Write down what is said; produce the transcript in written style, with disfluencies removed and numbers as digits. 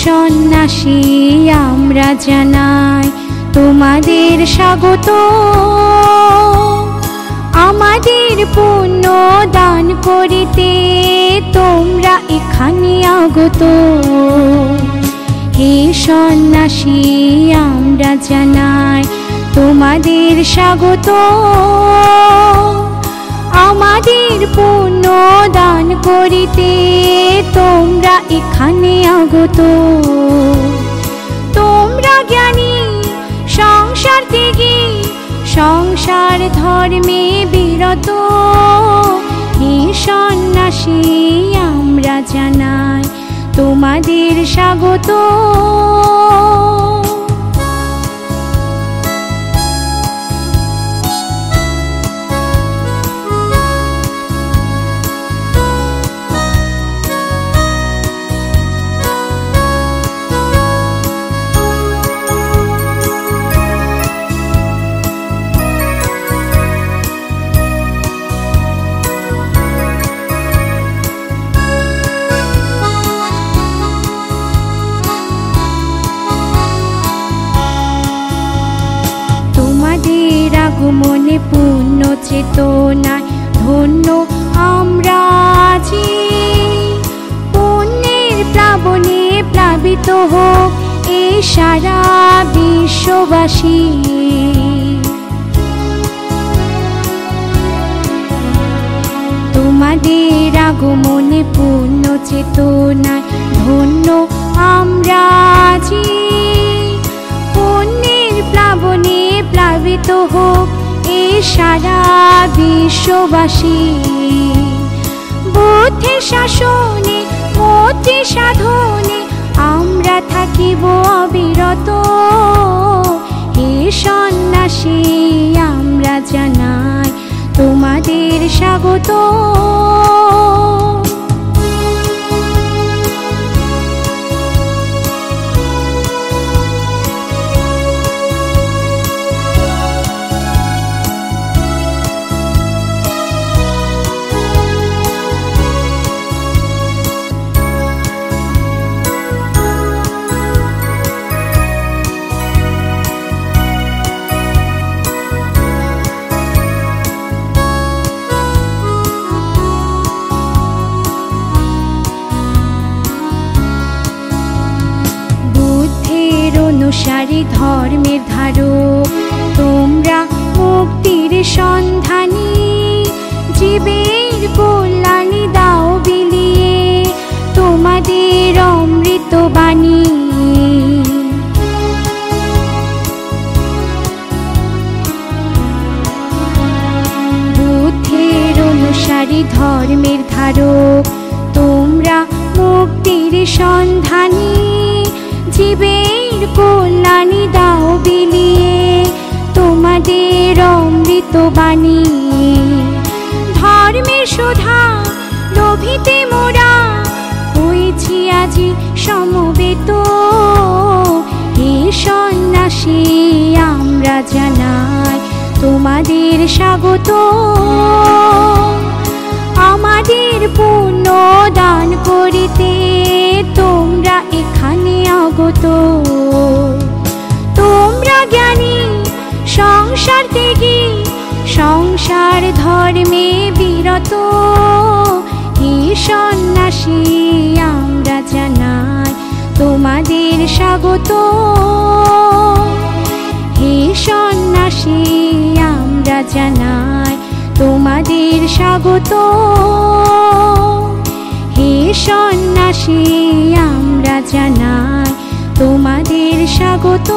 সন্ন্যাসী আমরা জানাই তোমাদের স্বাগত। আমাদের পুণ্য দান করিতে তোমরা এখানে আগত। হে সন্ন্যাসী আমরা জানাই তোমাদের স্বাগত। আমাদের পুণ্য দান করিতে তোমরা এখানে আগত। তোমরা জ্ঞানী সংসার ত্যাগী সংসার ধর্মে বিরত। হে সন্ন্যাসী আমরা জানাই তোমাদের স্বাগত। আগমনে পূর্ণ চেতনায় ধন্য আমরা আছি। পুণ্যের প্লাবনে প্লাবিত হোক এই সারা বিশ্ববাসী। তোমাদের আগমনে পূর্ণ চেতনায় ধন্য আমরা আছি। পুণ্যের প্লাবনে প্লাবিত হোক এই সারা বিশ্ববাসী। বুদ্ধের শাসনে মৈত্রী সাধনে আমরা থাকিব অবিরত। হে সন্ন্যাসী আমরা জানাই তোমাদের স্বাগত। অনুসারী ধর্মের ধারক তোমরা মুক্তির সন্ধানী। জীবের কল্যাণী দাও বিলিয়ে তোমাদের অমৃত বাণী। বুদ্ধের অনুসারী ধর্মের ধারক তোমরা মুক্তির সন্ধানী। জীবের কল্যাণী দাও বিলিয়ে তোমাদের অমৃত বাণী। ধর্মের সুধা লোভিতে মোরা হয়েছি আজি সমবেত। হে সন্ন্যাসী আমরা জানাই তোমাদের স্বাগত। আমাদের পুণ্য দান করিতে তোমরা এখানে আগত। তোমরা জ্ঞানী সংসার ত্যাগী সংসার ধর্মে বিরত। হে সন্ন্যাসী আমরা জানাই তোমাদের স্বাগত। হে সন্ন্যাসী আমরা জানাই তোমাদের স্বাগত। হে সন্ন্যাসী আমরা জানাই তোমাদের স্বাগত।